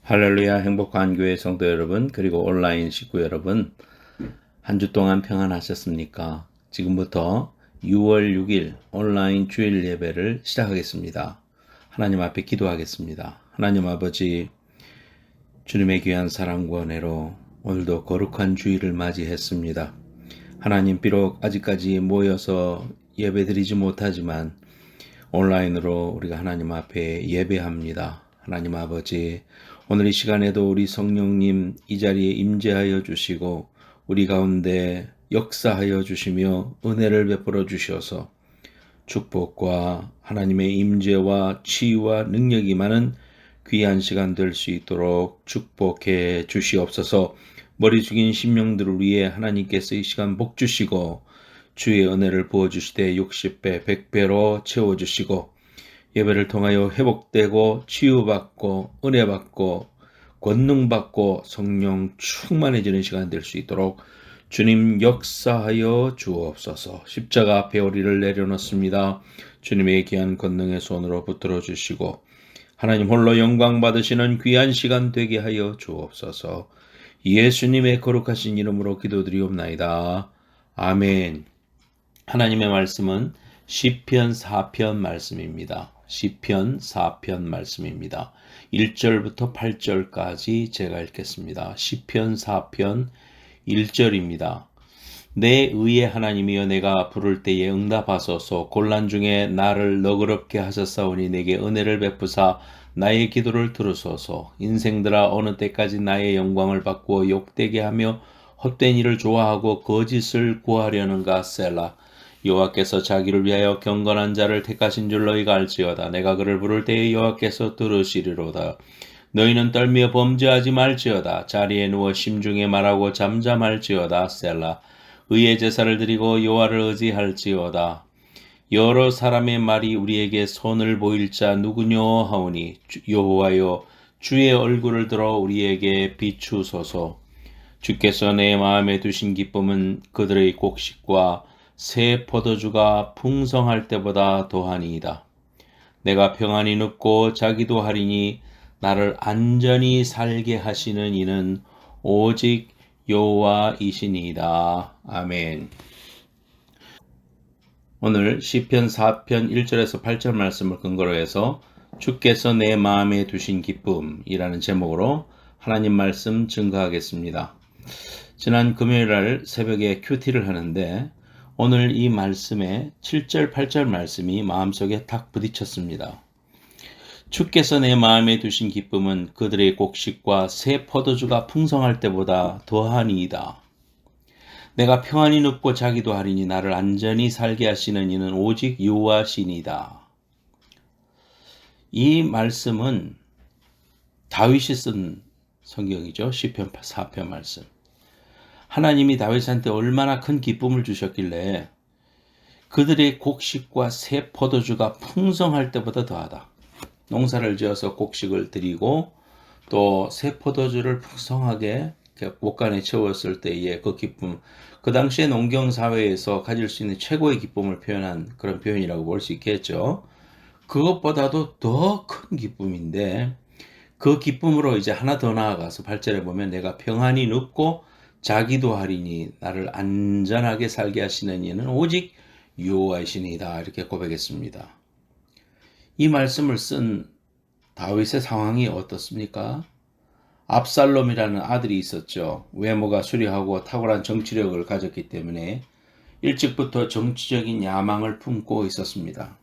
할렐루야. 행복한 교회 성도 여러분, 그리고 온라인 식구 여러분, 한 주 동안 평안하셨습니까? 지금부터 6월 6일 온라인 주일 예배를 시작하겠습니다. 하나님 앞에 기도하겠습니다. 하나님 아버지, 주님의 귀한 사랑과 은혜로 오늘도 거룩한 주일을 맞이했습니다. 하나님, 비록 아직까지 모여서 예배드리지 못하지만 온라인으로 우리가 하나님 앞에 예배합니다. 하나님 아버지, 오늘 이 시간에도 우리 성령님 이 자리에 임재하여 주시고 우리 가운데 역사하여 주시며 은혜를 베풀어 주셔서 축복과 하나님의 임재와 치유와 능력이 많은 귀한 시간 될 수 있도록 축복해 주시옵소서. 머리 숙인 심령들을 위해 하나님께서 이 시간 복 주시고 주의 은혜를 부어주시되 60배 100배로 채워주시고 예배를 통하여 회복되고 치유받고 은혜받고 권능받고 성령 충만해지는 시간 될 수 있도록 주님 역사하여 주옵소서. 십자가 앞에 우리를 내려놓습니다. 주님의 귀한 권능의 손으로 붙들어 주시고 하나님 홀로 영광 받으시는 귀한 시간 되게 하여 주옵소서. 예수님의 거룩하신 이름으로 기도드리옵나이다. 아멘. 하나님의 말씀은 시편 4편 말씀입니다. 시편 4편 말씀입니다. 1절부터 8절까지 제가 읽겠습니다. 시편 4편 1절입니다. 내 의의 하나님이여, 내가 부를 때에 응답하소서. 곤란 중에 나를 너그럽게 하셨사오니 내게 은혜를 베푸사 나의 기도를 들으소서. 인생들아, 어느 때까지 나의 영광을 바꾸어 욕되게 하며 헛된 일을 좋아하고 거짓을 구하려는가. 셀라. 여호와께서 자기를 위하여 경건한 자를 택하신 줄 너희가 알지어다. 내가 그를 부를 때에 여호와께서 들으시리로다. 너희는 떨며 범죄하지 말지어다. 자리에 누워 심중에 말하고 잠잠할지어다. 셀라. 의의 제사를 드리고 여호와를 의지할지어다. 여러 사람의 말이 우리에게 손을 보일 자 누구뇨 하오니 여호와여, 주의 얼굴을 들어 우리에게 비추소서. 주께서 내 마음에 두신 기쁨은 그들의 곡식과 새 포도주가 풍성할 때보다 더하니이다. 내가 평안히 눕고 자기도 하리니 나를 안전히 살게 하시는 이는 오직 여호와이시니이다. 아멘. 오늘 시편 4편 1절에서 8절 말씀을 근거로 해서 주께서 내 마음에 두신 기쁨이라는 제목으로 하나님 말씀 증거하겠습니다. 지난 금요일날 새벽에 큐티를 하는데 오늘 이 말씀에 7절 8절 말씀이 마음속에 탁 부딪혔습니다. 주께서 내 마음에 두신 기쁨은 그들의 곡식과 새 포도주가 풍성할 때보다 더하니이다. 내가 평안히 눕고 자기도 하리니 나를 안전히 살게 하시는 이는 오직 여호와시니이다. 이 말씀은 다윗이 쓴 성경이죠. 시편 4편 말씀. 하나님이 다윗한테 얼마나 큰 기쁨을 주셨길래 그들의 곡식과 새 포도주가 풍성할 때보다 더하다. 농사를 지어서 곡식을 드리고 또 새 포도주를 풍성하게 옷간에 채웠을 때의 그 기쁨, 그 당시에 농경사회에서 가질 수 있는 최고의 기쁨을 표현한 그런 표현이라고 볼 수 있겠죠. 그것보다도 더 큰 기쁨인데 그 기쁨으로 이제 하나 더 나아가서 8절에 보면 내가 평안히 눕고 자기도 하리니 나를 안전하게 살게 하시는 이는 오직 여호와이시니이다. 이렇게 고백했습니다. 이 말씀을 쓴 다윗의 상황이 어떻습니까? 압살롬이라는 아들이 있었죠. 외모가 수려하고 탁월한 정치력을 가졌기 때문에 일찍부터 정치적인 야망을 품고 있었습니다.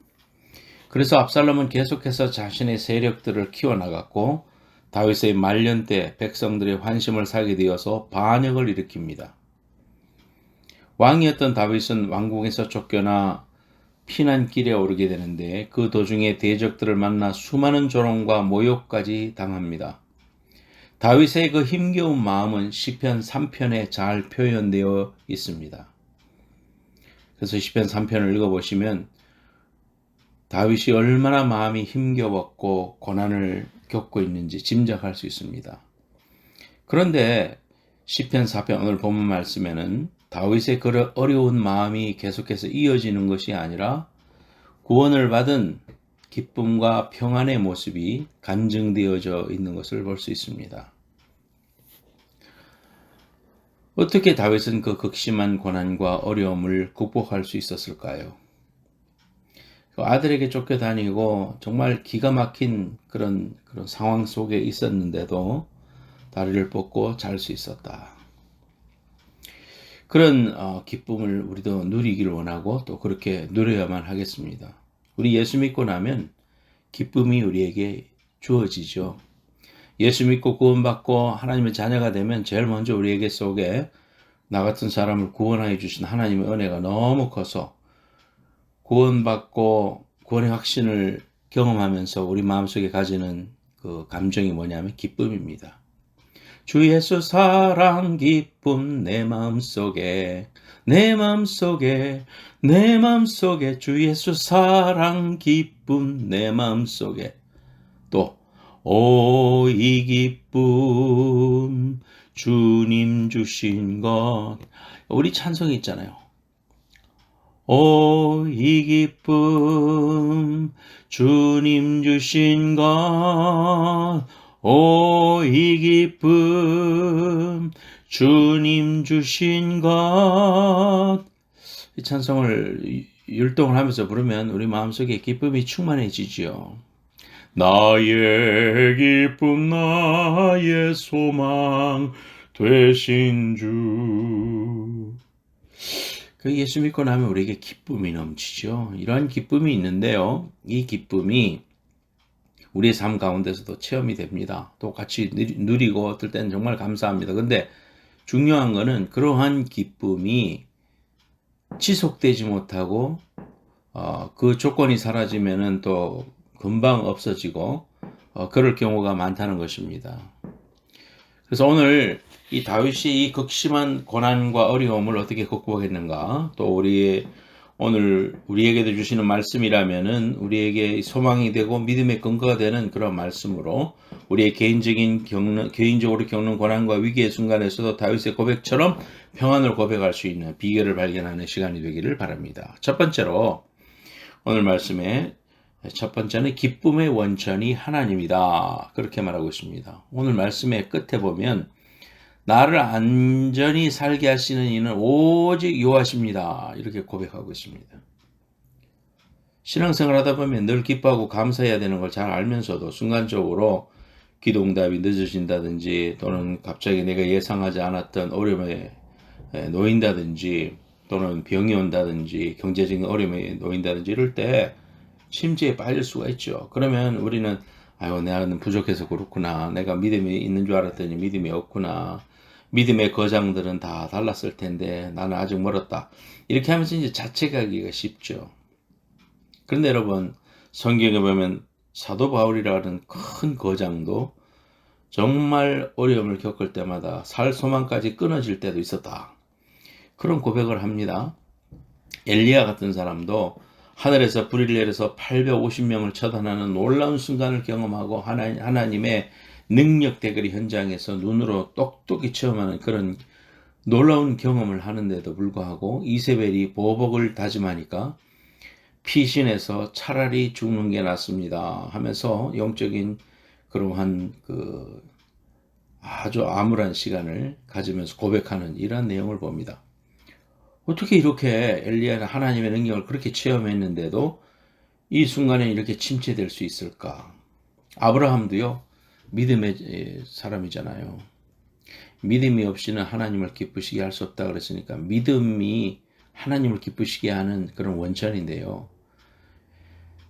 그래서 압살롬은 계속해서 자신의 세력들을 키워나갔고 다윗의 말년 때 백성들의 환심을 사게 되어서 반역을 일으킵니다. 왕이었던 다윗은 왕궁에서 쫓겨나 피난길에 오르게 되는데 그 도중에 대적들을 만나 수많은 조롱과 모욕까지 당합니다. 다윗의 그 힘겨운 마음은 시편 3편에 잘 표현되어 있습니다. 그래서 시편 3편을 읽어보시면 다윗이 얼마나 마음이 힘겨웠고 고난을 겪고 있는지 짐작할 수 있습니다. 그런데 시편 4편 오늘 본문 말씀에는 다윗의 그 어려운 마음이 계속해서 이어지는 것이 아니라 구원을 받은 기쁨과 평안의 모습이 간증되어져 있는 것을 볼 수 있습니다. 어떻게 다윗은 그 극심한 고난과 어려움을 극복할 수 있었을까요? 그 아들에게 쫓겨다니고 정말 기가 막힌 그런 상황 속에 있었는데도 다리를 뻗고 잘 수 있었다. 그런 기쁨을 우리도 누리기를 원하고 또 그렇게 누려야만 하겠습니다. 우리 예수 믿고 나면 기쁨이 우리에게 주어지죠. 예수 믿고 구원받고 하나님의 자녀가 되면 제일 먼저 우리에게 속에 나 같은 사람을 구원하여 주신 하나님의 은혜가 너무 커서 구원받고 구원의 확신을 경험하면서 우리 마음속에 가지는 그 감정이 뭐냐면 기쁨입니다. 주 예수 사랑 기쁨 내 마음속에 주 예수 사랑 기쁨 내 마음속에 또 오 이 기쁨 주님 주신 것 우리 찬송이 있잖아요. 오 이 기쁨 주님 주신 것 오 이 기쁨 주님 주신 것 이 찬송을 율동을 하면서 부르면 우리 마음속에 기쁨이 충만해지지요. 나의 기쁨 나의 소망 되신 주. 그 예수 믿고 나면 우리에게 기쁨이 넘치죠. 이러한 기쁨이 있는데요. 이 기쁨이 우리의 삶 가운데서도 체험이 됩니다. 또 같이 누리고 어떨 때는 정말 감사합니다. 근데 중요한 거는 그러한 기쁨이 지속되지 못하고 그 조건이 사라지면은 또 금방 없어지고 그럴 경우가 많다는 것입니다. 그래서 오늘 이 다윗이 이 극심한 고난과 어려움을 어떻게 극복했는가, 또 오늘 우리에게도 주시는 말씀이라면은 우리에게 소망이 되고 믿음의 근거가 되는 그런 말씀으로 우리의 개인적으로 겪는 고난과 위기의 순간에서도 다윗의 고백처럼 평안을 고백할 수 있는 비결을 발견하는 시간이 되기를 바랍니다. 첫 번째로 오늘 말씀에 첫 번째는 기쁨의 원천이 하나님이다. 그렇게 말하고 있습니다. 오늘 말씀의 끝에 보면 나를 안전히 살게 하시는 이는 오직 여호와십니다. 이렇게 고백하고 있습니다. 신앙생활 하다 보면 늘 기뻐하고 감사해야 되는 걸 잘 알면서도 순간적으로 기도응답이 늦어진다든지 또는 갑자기 내가 예상하지 않았던 어려움에 놓인다든지 또는 병이 온다든지 경제적인 어려움에 놓인다든지 이럴 때 심지에 빠질 수가 있죠. 그러면 우리는 아유 나는 부족해서 그렇구나. 내가 믿음이 있는 줄 알았더니 믿음이 없구나. 믿음의 거장들은 다 달랐을 텐데 나는 아직 멀었다. 이렇게 하면서 이제 자책하기가 쉽죠. 그런데 여러분 성경에 보면 사도 바울이라는 큰 거장도 정말 어려움을 겪을 때마다 살 소망까지 끊어질 때도 있었다. 그런 고백을 합니다. 엘리야 같은 사람도 하늘에서 불을 내려서 850명을 처단하는 놀라운 순간을 경험하고 하나님의 능력 대결의 현장에서 눈으로 똑똑히 체험하는 그런 놀라운 경험을 하는데도 불구하고 이세벨이 보복을 다짐하니까 피신해서 차라리 죽는 게 낫습니다 하면서 영적인 그러한 아주 암울한 시간을 가지면서 고백하는 이러한 내용을 봅니다. 어떻게 이렇게 엘리야는 하나님의 능력을 그렇게 체험했는데도 이 순간에 이렇게 침체될 수 있을까? 아브라함도요, 믿음의 사람이잖아요. 믿음이 없이는 하나님을 기쁘시게 할 수 없다 그랬으니까 믿음이 하나님을 기쁘시게 하는 그런 원천인데요.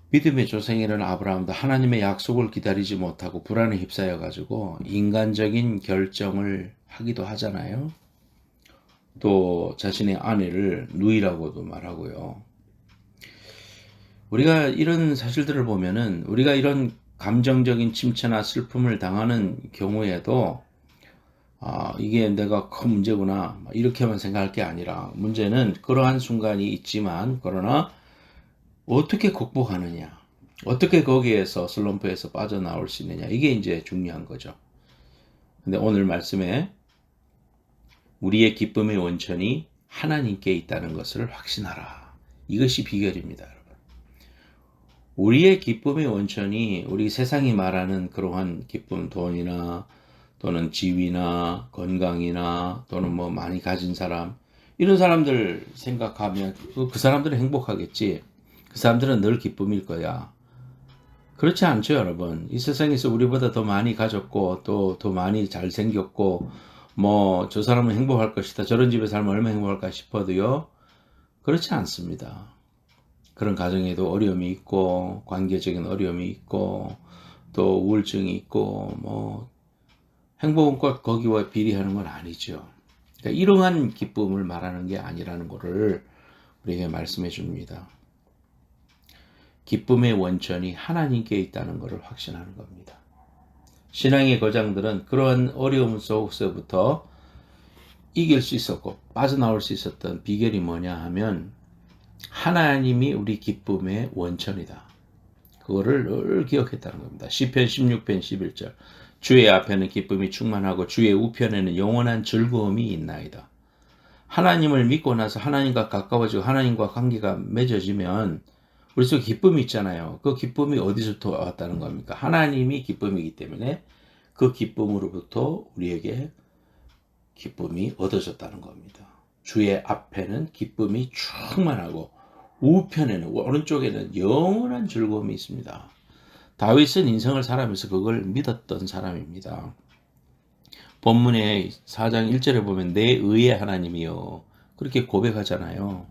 믿음의 조상이라는 아브라함도 하나님의 약속을 기다리지 못하고 불안에 휩싸여 가지고 인간적인 결정을 하기도 하잖아요. 또 자신의 아내를 누이라고도 말하고요. 우리가 이런 사실들을 보면은 우리가 이런 감정적인 침체나 슬픔을 당하는 경우에도 이게 내가 큰 문제구나 이렇게만 생각할 게 아니라 문제는 그러한 순간이 있지만 그러나 어떻게 극복하느냐, 어떻게 거기에서 슬럼프에서 빠져나올 수 있느냐, 이게 이제 중요한 거죠. 근데 오늘 말씀에 우리의 기쁨의 원천이 하나님께 있다는 것을 확신하라. 이것이 비결입니다, 여러분. 우리의 기쁨의 원천이 우리 세상이 말하는 그러한 기쁨, 돈이나 또는 지위나 건강이나 또는 뭐 많이 가진 사람, 이런 사람들 생각하면 그 사람들은 행복하겠지. 그 사람들은 늘 기쁨일 거야. 그렇지 않죠, 여러분. 이 세상에서 우리보다 더 많이 가졌고 또 더 많이 잘생겼고 뭐 저 사람은 행복할 것이다, 저런 집에 살면 얼마나 행복할까 싶어도요, 그렇지 않습니다. 그런 가정에도 어려움이 있고 관계적인 어려움이 있고 또 우울증이 있고 뭐 행복은 꼭 거기와 비례하는 건 아니죠. 그러니까 이러한 기쁨을 말하는 게 아니라는 것을 우리에게 말씀해 줍니다. 기쁨의 원천이 하나님께 있다는 것을 확신하는 겁니다. 신앙의 거장들은 그러한 어려움 속에서부터 이길 수 있었고 빠져나올 수 있었던 비결이 뭐냐 하면 하나님이 우리 기쁨의 원천이다. 그거를 늘 기억했다는 겁니다. 시편 16편 11절. 주의 앞에는 기쁨이 충만하고 주의 우편에는 영원한 즐거움이 있나이다. 하나님을 믿고 나서 하나님과 가까워지고 하나님과 관계가 맺어지면 우리 속에 기쁨이 있잖아요. 그 기쁨이 어디서부터 왔다는 겁니까? 하나님이 기쁨이기 때문에 그 기쁨으로부터 우리에게 기쁨이 얻어졌다는 겁니다. 주의 앞에는 기쁨이 충만하고 우편에는, 오른쪽에는 영원한 즐거움이 있습니다. 다윗은 인생을 살아가면서 그걸 믿었던 사람입니다. 본문의 4장 1절에 보면 내 의의 하나님이요, 그렇게 고백하잖아요.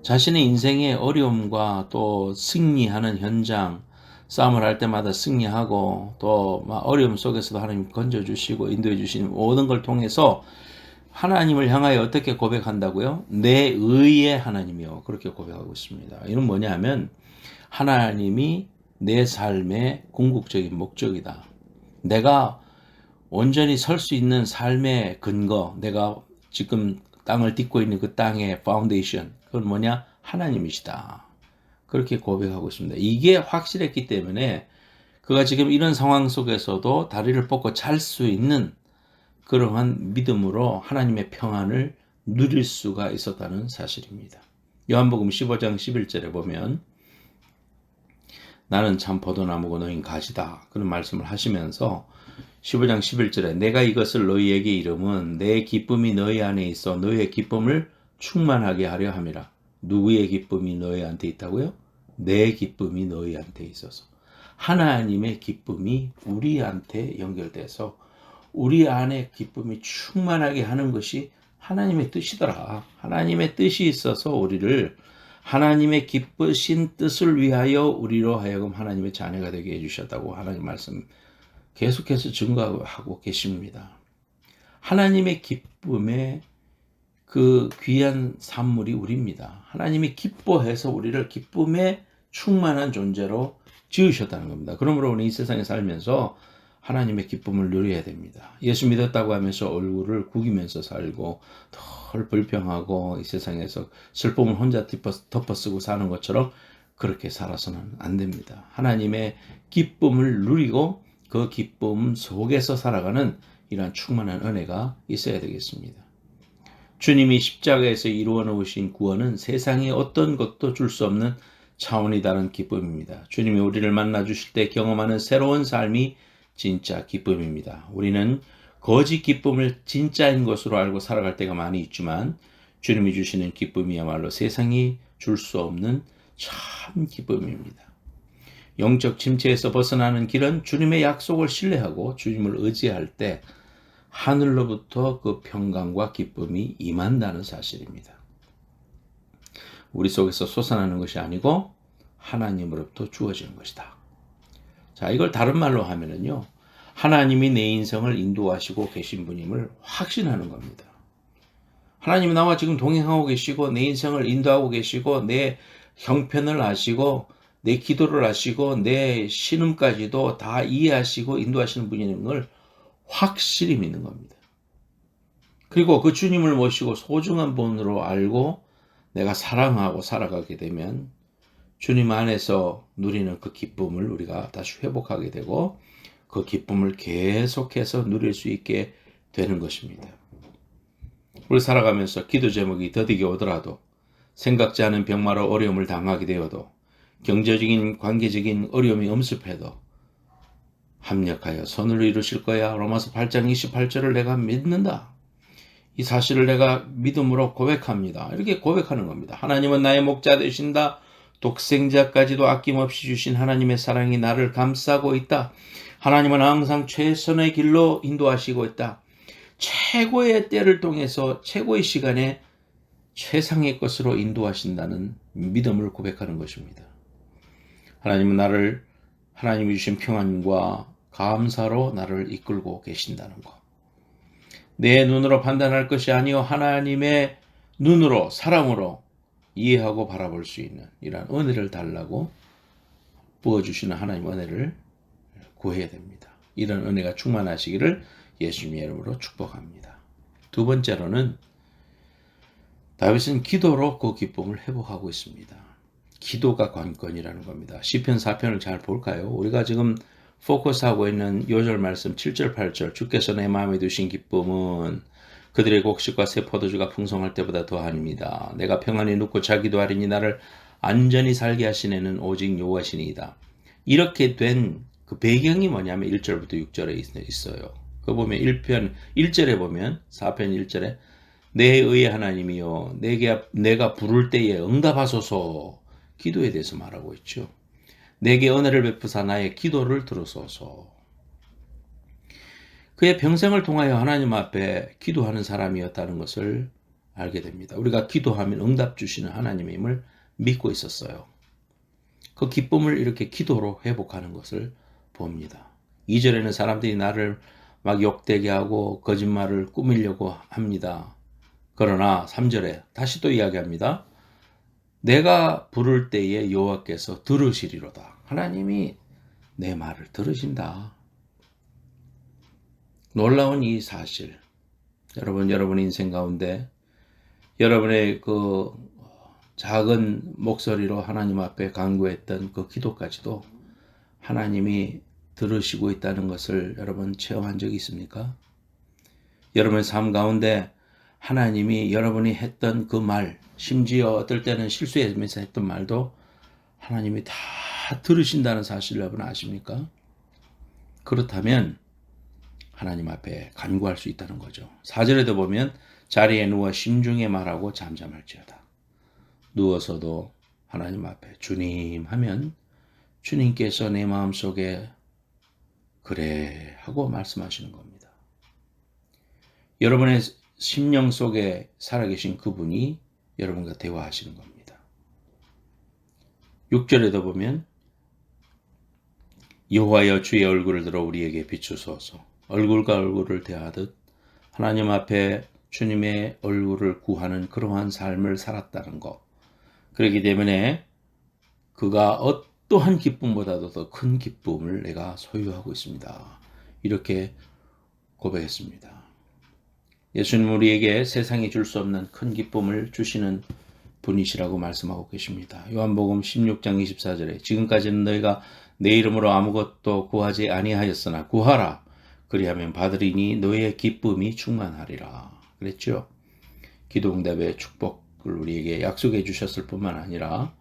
자신의 인생의 어려움과 또 승리하는 현장, 싸움을 할 때마다 승리하고 또 어려움 속에서도 하나님 건져주시고 인도해 주시는 모든 걸 통해서 하나님을 향하여 어떻게 고백한다고요? 내 의의 하나님이요, 그렇게 고백하고 있습니다. 이는 뭐냐 하면 하나님이 내 삶의 궁극적인 목적이다. 내가 온전히 설 수 있는 삶의 근거, 내가 지금 땅을 딛고 있는 그 땅의 파운데이션, 그건 뭐냐? 하나님이시다. 그렇게 고백하고 있습니다. 이게 확실했기 때문에 그가 지금 이런 상황 속에서도 다리를 뻗고 잘 수 있는 그러한 믿음으로 하나님의 평안을 누릴 수가 있었다는 사실입니다. 요한복음 15장 11절에 보면 나는 참 포도나무고 너희는 가지다, 그런 말씀을 하시면서 15장 11절에 내가 이것을 너희에게 이름은 내 기쁨이 너희 안에 있어 너희의 기쁨을 충만하게 하려 함이라. 누구의 기쁨이 너희한테 있다고요? 내 기쁨이 너희한테 있어서. 하나님의 기쁨이 우리한테 연결돼서 우리 안에 기쁨이 충만하게 하는 것이 하나님의 뜻이더라. 하나님의 뜻이 있어서 우리를 하나님의 기쁘신 뜻을 위하여 우리로 하여금 하나님의 자녀가 되게 해주셨다고 하나님 말씀 계속해서 증거하고 계십니다. 하나님의 기쁨의 그 귀한 산물이 우리입니다. 하나님이 기뻐해서 우리를 기쁨에 충만한 존재로 지으셨다는 겁니다. 그러므로 우리 이 세상에 살면서 하나님의 기쁨을 누려야 됩니다. 예수 믿었다고 하면서 얼굴을 구기면서 살고 덜 불평하고 이 세상에서 슬픔을 혼자 덮어쓰고 사는 것처럼 그렇게 살아서는 안 됩니다. 하나님의 기쁨을 누리고 그 기쁨 속에서 살아가는 이러한 충만한 은혜가 있어야 되겠습니다. 주님이 십자가에서 이루어 놓으신 구원은 세상의 어떤 것도 줄 수 없는 차원이 다른 기쁨입니다. 주님이 우리를 만나 주실 때 경험하는 새로운 삶이 진짜 기쁨입니다. 우리는 거짓 기쁨을 진짜인 것으로 알고 살아갈 때가 많이 있지만 주님이 주시는 기쁨이야말로 세상이 줄 수 없는 참 기쁨입니다. 영적 침체에서 벗어나는 길은 주님의 약속을 신뢰하고 주님을 의지할 때 하늘로부터 그 평강과 기쁨이 임한다는 사실입니다. 우리 속에서 솟아나는 것이 아니고 하나님으로부터 주어지는 것이다. 자, 이걸 다른 말로 하면은요, 하나님이 내 인생을 인도하시고 계신 분임을 확신하는 겁니다. 하나님이 나와 지금 동행하고 계시고 내 인생을 인도하고 계시고 내 형편을 아시고 내 기도를 아시고 내 신음까지도 다 이해하시고 인도하시는 분인 걸 확실히 믿는 겁니다. 그리고 그 주님을 모시고 소중한 분으로 알고 내가 사랑하고 살아가게 되면 주님 안에서 누리는 그 기쁨을 우리가 다시 회복하게 되고 그 기쁨을 계속해서 누릴 수 있게 되는 것입니다. 우리 살아가면서 기도 제목이 더디게 오더라도 생각지 않은 병마로 어려움을 당하게 되어도 경제적인 관계적인 어려움이 엄습해도 합력하여 선을 이루실 거야. 로마서 8장 28절을 내가 믿는다. 이 사실을 내가 믿음으로 고백합니다. 이렇게 고백하는 겁니다. 하나님은 나의 목자 되신다. 독생자까지도 아낌없이 주신 하나님의 사랑이 나를 감싸고 있다. 하나님은 항상 최선의 길로 인도하시고 있다. 최고의 때를 통해서 최고의 시간에 최상의 것으로 인도하신다는 믿음을 고백하는 것입니다. 하나님은 나를 하나님이 주신 평안과 감사로 나를 이끌고 계신다는 것. 내 눈으로 판단할 것이 아니요 하나님의 눈으로 사랑으로 이해하고 바라볼 수 있는 이러한 은혜를 달라고 부어주시는 하나님 은혜를 구해야 됩니다. 이런 은혜가 충만하시기를 예수님의 이름으로 축복합니다. 두 번째로는 다윗은 기도로 그 기쁨을 회복하고 있습니다. 기도가 관건이라는 겁니다. 시편 4편을 잘 볼까요? 우리가 지금 포커스하고 있는 요절 말씀 7절 8절 주께서 내 마음에 두신 기쁨은 그들의 곡식과 새 포도주가 풍성할 때보다 더하니이다. 내가 평안히 눕고 자기도 하리니 나를 안전히 살게 하시는 오직 여호와시니이다. 이렇게 된 그 배경이 뭐냐면 1절부터 6절에 있어요. 그 보면 1절에 보면 4편 1절에 내 의의 하나님이여 내가 부를 때에 응답하소서 기도에 대해서 말하고 있죠. 내게 은혜를 베푸사 나의 기도를 들으소서. 그의 평생을 통하여 하나님 앞에 기도하는 사람이었다는 것을 알게 됩니다. 우리가 기도하면 응답 주시는 하나님의 힘을 믿고 있었어요. 그 기쁨을 이렇게 기도로 회복하는 것을 봅니다. 2절에는 사람들이 나를 막 욕되게 하고 거짓말을 꾸미려고 합니다. 그러나 3절에 다시 또 이야기합니다. 내가 부를 때에 여호와께서 들으시리로다. 하나님이 내 말을 들으신다. 놀라운 이 사실. 여러분의 인생 가운데 여러분의 그 작은 목소리로 하나님 앞에 간구했던 그 기도까지도 하나님이 들으시고 있다는 것을 여러분 체험한 적이 있습니까? 여러분의 삶 가운데 하나님이 여러분이 했던 그 말, 심지어 어떨 때는 실수하면서 했던 말도 하나님이 다 들으신다는 사실을 여러분 아십니까? 그렇다면 하나님 앞에 간구할 수 있다는 거죠. 4절에도 보면 자리에 누워 심중에 말하고 잠잠할지어다. 누워서도 하나님 앞에 주님 하면 주님께서 내 마음속에 그래 하고 말씀하시는 겁니다. 여러분의 심령 속에 살아계신 그분이 여러분과 대화하시는 겁니다. 6절에도 보면 여호와여 주의 얼굴을 들어 우리에게 비추소서. 얼굴과 얼굴을 대하듯 하나님 앞에 주님의 얼굴을 구하는 그러한 삶을 살았다는 것. 그렇기 때문에 그가 어떠한 기쁨보다도 더 큰 기쁨을 내가 소유하고 있습니다. 이렇게 고백했습니다. 예수님은 우리에게 세상이 줄 수 없는 큰 기쁨을 주시는 분이시라고 말씀하고 계십니다. 요한복음 16장 24절에 지금까지는 너희가 내 이름으로 아무것도 구하지 아니하였으나 구하라. 그리하면 받으리니 너희의 기쁨이 충만하리라. 그랬죠. 기도응답의 축복을 우리에게 약속해 주셨을 뿐만 아니라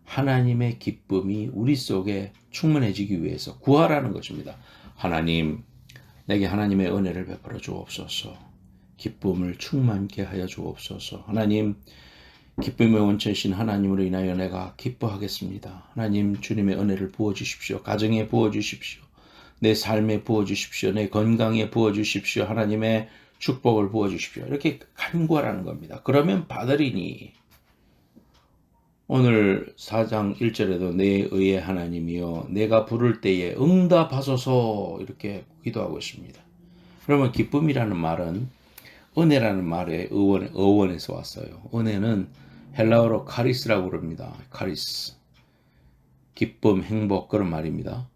하나님의 기쁨이 우리 속에 충만해지기 위해서 구하라는 것입니다. 하나님, 내게 하나님의 은혜를 베풀어 주옵소서. 기쁨을 충만케 하여 주옵소서. 하나님, 기쁨의 원천이신 하나님으로 인하여 내가 기뻐하겠습니다. 하나님, 주님의 은혜를 부어주십시오. 가정에 부어주십시오. 내 삶에 부어주십시오. 내 건강에 부어주십시오. 하나님의 축복을 부어주십시오. 이렇게 간구하라는 겁니다. 그러면 받으리니. 오늘 4장 1절에도 내 의의 하나님이여 내가 부를 때에 응답하소서 이렇게 기도하고 있습니다. 그러면 기쁨이라는 말은 은혜라는 말의 어원에서 왔어요. 은혜는 헬라어로 카리스라고 그럽니다. 카리스. 기쁨, 행복 그런 말입니다.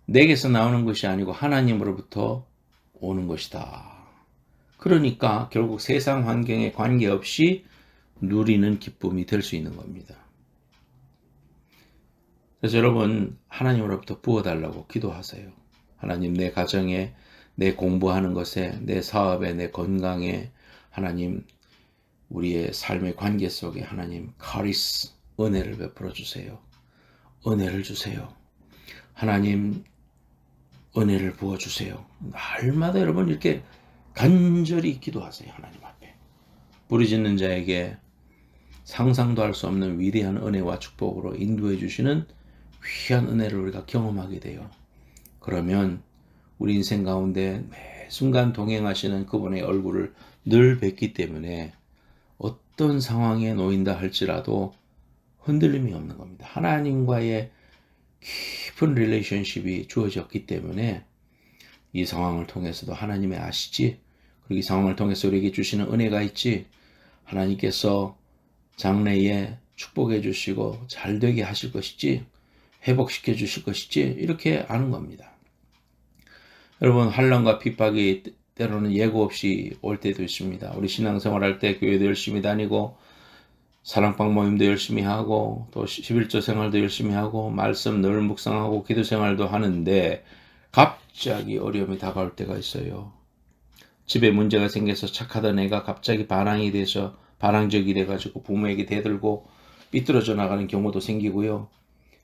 내게서 나오는 것이 아니고 하나님으로부터 오는 것이다. 그러니까 결국 세상 환경에 관계없이 누리는 기쁨이 될 수 있는 겁니다. 그래서 여러분 하나님으로부터 부어달라고 기도하세요. 하나님 내 가정에 내 공부하는 것에 내 사업에 내 건강에 하나님 우리의 삶의 관계 속에 하나님 카리스 은혜를 베풀어 주세요. 은혜를 주세요. 하나님 은혜를 부어주세요. 날마다 여러분 이렇게 간절히 기도하세요. 하나님 앞에. 부르짖는 자에게 상상도 할 수 없는 위대한 은혜와 축복으로 인도해 주시는 귀한 은혜를 우리가 경험하게 돼요. 그러면 우리 인생 가운데 매 순간 동행하시는 그분의 얼굴을 늘 뵙기 때문에 어떤 상황에 놓인다 할지라도 흔들림이 없는 겁니다. 하나님과의 깊은 릴레이션십이 주어졌기 때문에 이 상황을 통해서도 하나님의 아시지, 그리고 이 상황을 통해서 우리에게 주시는 은혜가 있지, 하나님께서 장래에 축복해 주시고 잘 되게 하실 것이지, 회복시켜 주실 것이지, 이렇게 아는 겁니다. 여러분, 환난과 핍박이 때로는 예고 없이 올 때도 있습니다. 우리 신앙생활 할 때 교회도 열심히 다니고 사랑방 모임도 열심히 하고 또 11조 생활도 열심히 하고 말씀 늘 묵상하고 기도 생활도 하는데 갑자기 어려움이 다가올 때가 있어요. 집에 문제가 생겨서 착하던 애가 갑자기 반항적이 돼가지고 부모에게 대들고 삐뚤어져 나가는 경우도 생기고요.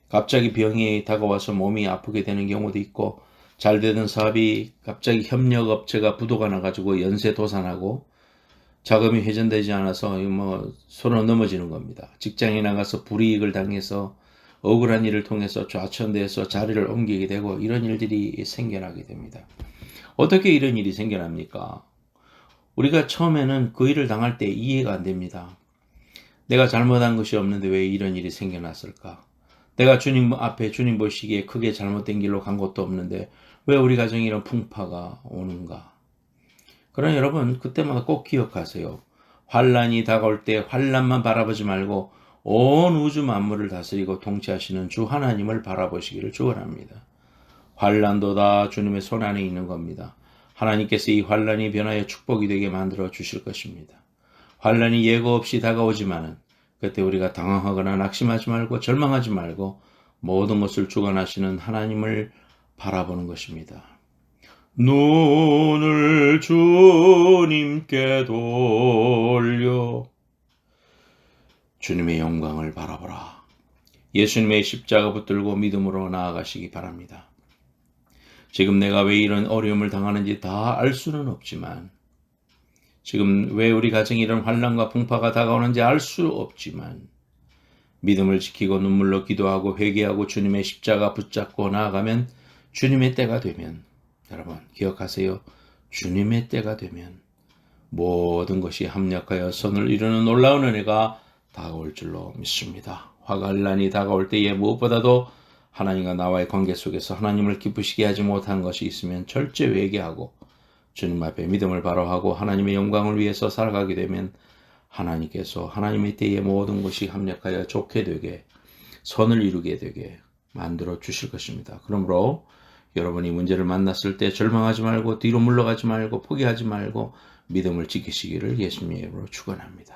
갑자기 병이 다가와서 몸이 아프게 되는 경우도 있고, 잘 되던 사업이 갑자기 협력업체가 부도가 나가지고 연쇄 도산하고 자금이 회전되지 않아서 손을 넘어지는 겁니다. 직장에 나가서 불이익을 당해서 억울한 일을 통해서 좌천돼서 자리를 옮기게 되고 이런 일들이 생겨나게 됩니다. 어떻게 이런 일이 생겨납니까? 우리가 처음에는 그 일을 당할 때 이해가 안 됩니다. 내가 잘못한 것이 없는데 왜 이런 일이 생겨났을까? 내가 주님 앞에 주님 보시기에 크게 잘못된 길로 간 것도 없는데 왜 우리 가정에 이런 풍파가 오는가? 그러나 여러분, 그때마다 꼭 기억하세요. 환란이 다가올 때 환란만 바라보지 말고 온 우주 만물을 다스리고 통치하시는 주 하나님을 바라보시기를 축원합니다. 환란도 다 주님의 손 안에 있는 겁니다. 하나님께서 이 환란이 변하여 축복이 되게 만들어 주실 것입니다. 환란이 예고 없이 다가오지만은 그때 우리가 당황하거나 낙심하지 말고 절망하지 말고 모든 것을 주관하시는 하나님을 바라보는 것입니다. 눈을 주님께 돌려 주님의 영광을 바라보라. 예수님의 십자가 붙들고 믿음으로 나아가시기 바랍니다. 지금 내가 왜 이런 어려움을 당하는지 다 알 수는 없지만, 지금 왜 우리 가정에 이런 환난과 풍파가 다가오는지 알 수 없지만, 믿음을 지키고 눈물로 기도하고 회개하고 주님의 십자가 붙잡고 나아가면 주님의 때가 되면, 여러분 기억하세요. 주님의 때가 되면 모든 것이 합력하여 선을 이루는 놀라운 은혜가 다가올 줄로 믿습니다. 환난이 다가올 때에 무엇보다도 하나님과 나와의 관계 속에서 하나님을 기쁘시게 하지 못한 것이 있으면 절제 회개하고 주님 앞에 믿음을 바로하고 하나님의 영광을 위해서 살아가게 되면 하나님께서 하나님의 때에 모든 것이 합력하여 좋게 되게, 선을 이루게 되게 만들어 주실 것입니다. 그러므로 여러분이 문제를 만났을 때 절망하지 말고 뒤로 물러가지 말고 포기하지 말고 믿음을 지키시기를 예수님의 이름으로 축원합니다.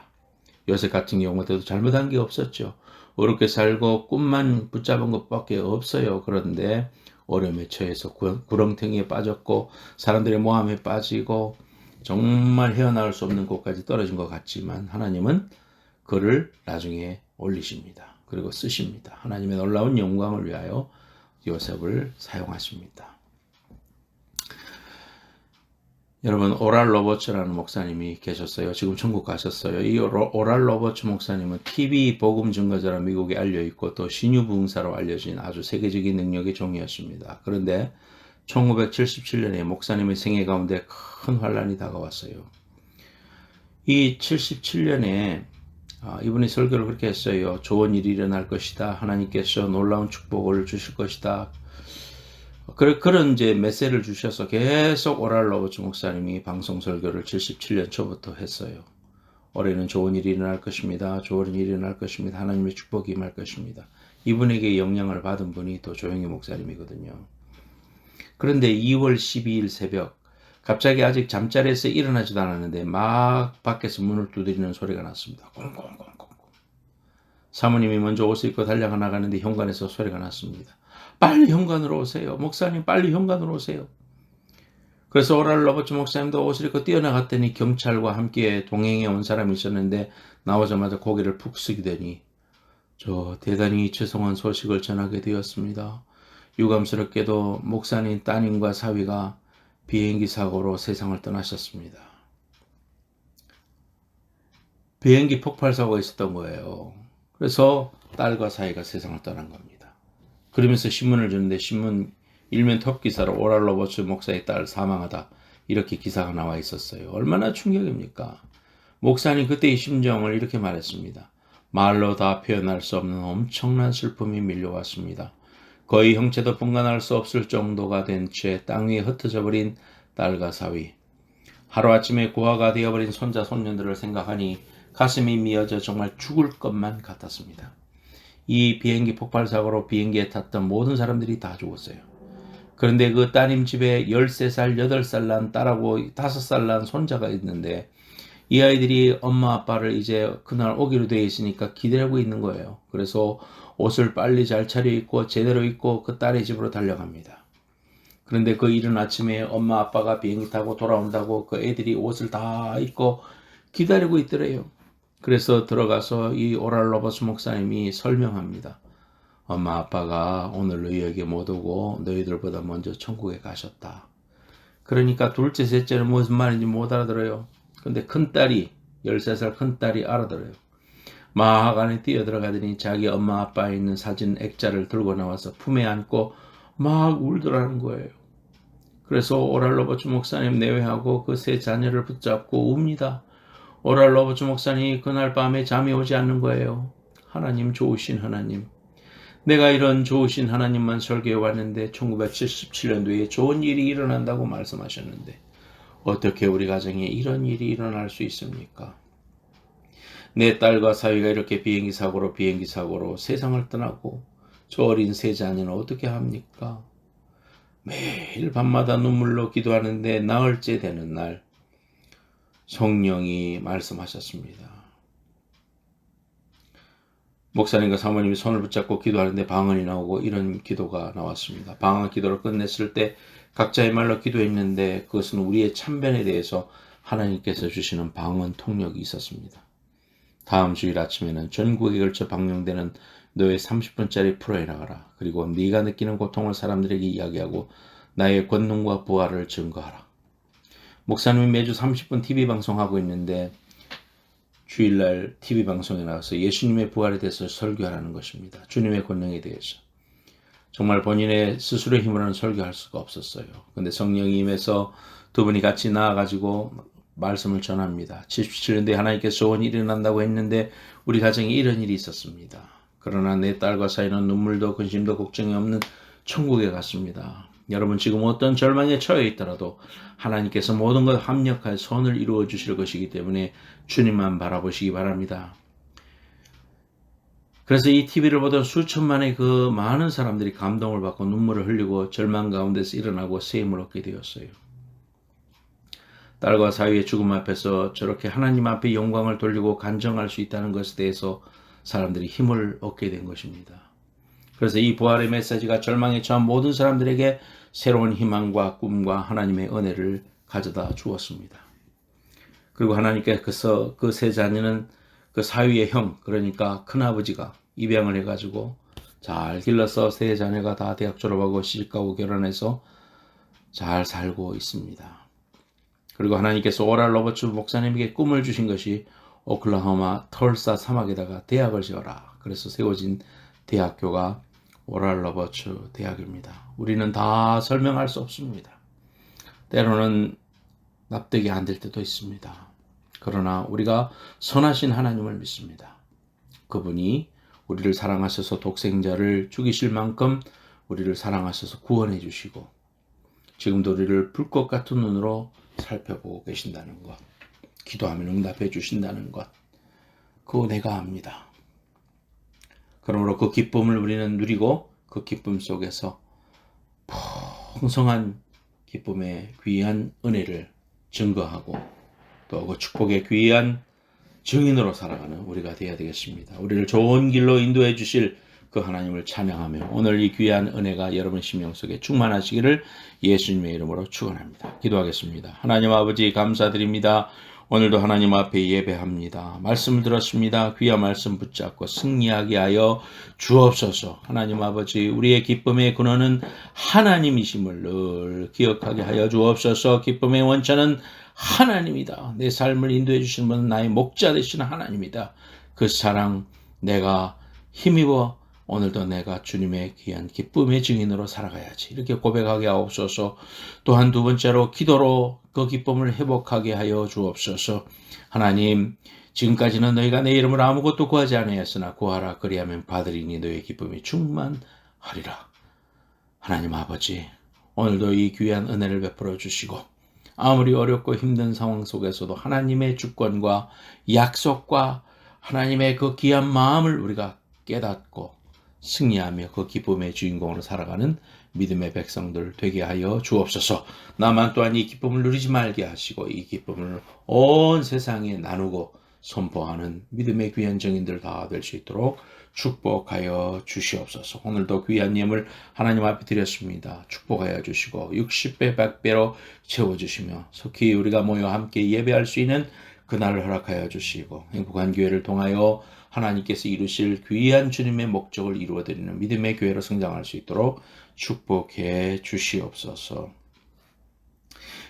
요셉 같은 경우도 잘못한 게 없었죠. 어렵게 살고 꿈만 붙잡은 것밖에 없어요. 그런데 어려움에 처해서 구렁텅이에 빠졌고 사람들의 모함에 빠지고 정말 헤어나올 수 없는 곳까지 떨어진 것 같지만 하나님은 그를 나중에 올리십니다. 그리고 쓰십니다. 하나님의 놀라운 영광을 위하여 요셉을 사용하십니다. 여러분, 오랄 로버츠라는 목사님이 계셨어요. 지금 천국 가셨어요. 이 오랄 로버츠 목사님은 TV 복음 증거자로 미국에 알려있고 또 신유부흥사로 알려진 아주 세계적인 능력의 종이었습니다. 그런데 1977년에 목사님의 생애 가운데 큰 환란이 다가왔어요. 이 77년에 이분이 설교를 그렇게 했어요. 좋은 일이 일어날 것이다. 하나님께서 놀라운 축복을 주실 것이다. 그런 이제 메시지를 주셔서 계속 오랄 로버츠 목사님이 방송 설교를 77년 초부터 했어요. 올해는 좋은 일이 일어날 것입니다. 좋은 일이 일어날 것입니다. 하나님의 축복이 임할 것입니다. 이분에게 영향을 받은 분이 또 조영희 목사님이거든요. 그런데 2월 12일 새벽 갑자기 아직 잠자리에서 일어나지도 않았는데 막 밖에서 문을 두드리는 소리가 났습니다. 콩콩콩콩. 사모님이 먼저 옷을 입고 달려가 나가는데 현관에서 소리가 났습니다. 빨리 현관으로 오세요. 목사님 빨리 현관으로 오세요. 그래서 오랄 로버츠 목사님도 옷을 입고 뛰어나갔더니 경찰과 함께 동행해 온 사람이 있었는데 나오자마자 고개를 푹 숙이더니 대단히 죄송한 소식을 전하게 되었습니다. 유감스럽게도 목사님 따님과 사위가 비행기 사고로 세상을 떠나셨습니다. 비행기 폭발 사고가 있었던 거예요. 그래서 딸과 사위가 세상을 떠난 겁니다. 그러면서 신문을 줬는데 신문 일면 톱 기사로 오랄 로버츠 목사의 딸 사망하다 이렇게 기사가 나와 있었어요. 얼마나 충격입니까? 목사님 그때의 심정을 이렇게 말했습니다. 말로 다 표현할 수 없는 엄청난 슬픔이 밀려왔습니다. 거의 형체도 분간할 수 없을 정도가 된 채 땅 위에 흩어져 버린 딸과 사위. 하루아침에 고아가 되어버린 손자 손녀들을 생각하니 가슴이 미어져 정말 죽을 것만 같았습니다. 이 비행기 폭발 사고로 비행기에 탔던 모든 사람들이 다 죽었어요. 그런데 그 따님 집에 13살, 8살 난 딸하고 5살 난 손자가 있는데 이 아이들이 엄마 아빠를 이제 그날 오기로 되어 있으니까 기다리고 있는 거예요. 그래서 옷을 빨리 잘 차려입고 제대로 입고 그 딸의 집으로 달려갑니다. 그런데 그 이른 아침에 엄마 아빠가 비행기 타고 돌아온다고 그 애들이 옷을 다 입고 기다리고 있더래요. 그래서 들어가서 이 오랄 로버츠 목사님이 설명합니다. 엄마 아빠가 오늘 너희에게 못 오고 너희들보다 먼저 천국에 가셨다. 그러니까 둘째 셋째는 무슨 말인지 못 알아들어요. 근데 큰딸이 13살 큰딸이 알아들어요. 막 안에 뛰어들어가더니 자기 엄마 아빠 있는 사진 액자를 들고 나와서 품에 안고 막 울더라는 거예요. 그래서 오랄 로버츠 목사님 내외하고 그 세 자녀를 붙잡고 웁니다. 오랄 로버츠 목사님이 그날 밤에 잠이 오지 않는 거예요. 하나님 좋으신 하나님. 내가 이런 좋으신 하나님만 설교해 왔는데 1977년도에 좋은 일이 일어난다고 말씀하셨는데 어떻게 우리 가정에 이런 일이 일어날 수 있습니까? 내 딸과 사위가 이렇게 비행기 사고로 세상을 떠나고 저 어린 세 자녀는 어떻게 합니까? 매일 밤마다 눈물로 기도하는데 나흘째 되는 날 성령이 말씀하셨습니다. 목사님과 사모님이 손을 붙잡고 기도하는데 방언이 나오고 이런 기도가 나왔습니다. 방언 기도를 끝냈을 때 각자의 말로 기도했는데 그것은 우리의 참변에 대해서 하나님께서 주시는 방언 통역이 있었습니다. 다음 주일 아침에는 전국에 걸쳐 방영되는 너의 30분짜리 프로에 나가라. 그리고 네가 느끼는 고통을 사람들에게 이야기하고 나의 권능과 부활을 증거하라. 목사님이 매주 30분 TV 방송하고 있는데 주일날 TV 방송에 나와서 예수님의 부활에 대해서 설교하라는 것입니다. 주님의 권능에 대해서. 정말 본인의 스스로의 힘으로는 설교할 수가 없었어요. 근데 성령이 임해서 두 분이 같이 나와가지고 말씀을 전합니다. 77년도에 하나님께서 좋은 일이 일어난다고 했는데 우리 가정에 이런 일이 있었습니다. 그러나 내 딸과 사이는 눈물도 근심도 걱정이 없는 천국에 갔습니다. 여러분 지금 어떤 절망에 처해 있더라도 하나님께서 모든 것 합력하여 선을 이루어 주실 것이기 때문에 주님만 바라보시기 바랍니다. 그래서 이 TV를 보던 수천만의 그 많은 사람들이 감동을 받고 눈물을 흘리고 절망 가운데서 일어나고 세임을 얻게 되었어요. 딸과 사위의 죽음 앞에서 저렇게 하나님 앞에 영광을 돌리고 간정할 수 있다는 것에 대해서 사람들이 힘을 얻게 된 것입니다. 그래서 이 부활의 메시지가 절망에 처한 모든 사람들에게 새로운 희망과 꿈과 하나님의 은혜를 가져다 주었습니다. 그리고 하나님께서 그 세 자녀는 그 사위의 형, 그러니까 큰아버지가 입양을 해가지고 잘 길러서 세 자녀가 다 대학 졸업하고 시집가고 결혼해서 잘 살고 있습니다. 그리고 하나님께서 오랄 로버츠 목사님에게 꿈을 주신 것이 오클라호마 털사 사막에다가 대학을 지어라. 그래서 세워진 대학교가 오랄 로버츠 대학입니다. 우리는 다 설명할 수 없습니다. 때로는 납득이 안 될 때도 있습니다. 그러나 우리가 선하신 하나님을 믿습니다. 그분이 우리를 사랑하셔서 독생자를 죽이실 만큼 우리를 사랑하셔서 구원해 주시고 지금도 우리를 불꽃 같은 눈으로 살펴보고 계신다는 것, 기도하면 응답해 주신다는 것, 그거 내가 압니다. 그러므로 그 기쁨을 우리는 누리고 그 기쁨 속에서 풍성한 기쁨의 귀한 은혜를 증거하고 또 그 축복의 귀한 증인으로 살아가는 우리가 되어야 되겠습니다. 우리를 좋은 길로 인도해 주실 그 하나님을 찬양하며 오늘 이 귀한 은혜가 여러분 심령 속에 충만하시기를 예수님의 이름으로 축원합니다. 기도하겠습니다. 하나님 아버지 감사드립니다. 오늘도 하나님 앞에 예배합니다. 말씀을 들었습니다. 귀한 말씀 붙잡고 승리하게 하여 주옵소서. 하나님 아버지, 우리의 기쁨의 근원은 하나님이심을 늘 기억하게 하여 주옵소서. 기쁨의 원천은 하나님이다. 내 삶을 인도해 주시는 분은 나의 목자 되시는 하나님이다. 그 사랑 내가 힘입어 오늘도 내가 주님의 귀한 기쁨의 증인으로 살아가야지. 이렇게 고백하게 하옵소서. 또한 두 번째로 기도로 그 기쁨을 회복하게 하여 주옵소서. 하나님, 지금까지는 너희가 내 이름으로 아무것도 구하지 아니하였으나 구하라 그리하면 받으리니 너희의 기쁨이 충만하리라. 하나님 아버지, 오늘도 이 귀한 은혜를 베풀어 주시고 아무리 어렵고 힘든 상황 속에서도 하나님의 주권과 약속과 하나님의 그 귀한 마음을 우리가 깨닫고 승리하며 그 기쁨의 주인공으로 살아가는 믿음의 백성들 되게 하여 주옵소서. 나만 또한 이 기쁨을 누리지 말게 하시고 이 기쁨을 온 세상에 나누고 선포하는 믿음의 귀한 증인들 다 될 수 있도록 축복하여 주시옵소서. 오늘도 귀한 예물 하나님 앞에 드렸습니다. 축복하여 주시고 60배 100배로 채워주시며 속히 우리가 모여 함께 예배할 수 있는 그날을 허락하여 주시고 행복한 교회를 통하여 하나님께서 이루실 귀한 주님의 목적을 이루어드리는 믿음의 교회로 성장할 수 있도록 축복해 주시옵소서.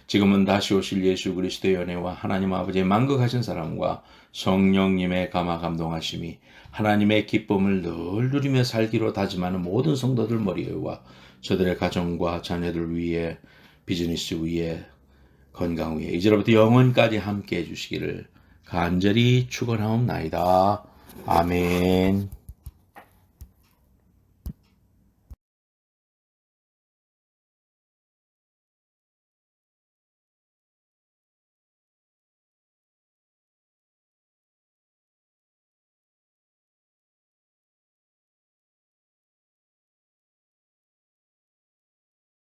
지금은 다시 오실 예수 그리스도의 은혜와 하나님 아버지의 만극하신 사랑과 성령님의 감화 감동하심이 하나님의 기쁨을 늘 누리며 살기로 다짐하는 모든 성도들 머리와 저들의 가정과 자녀들 위에 비즈니스 위에 건강 위에 이제로부터 영원까지 함께 해주시기를 간절히 축원하옵나이다. 아멘.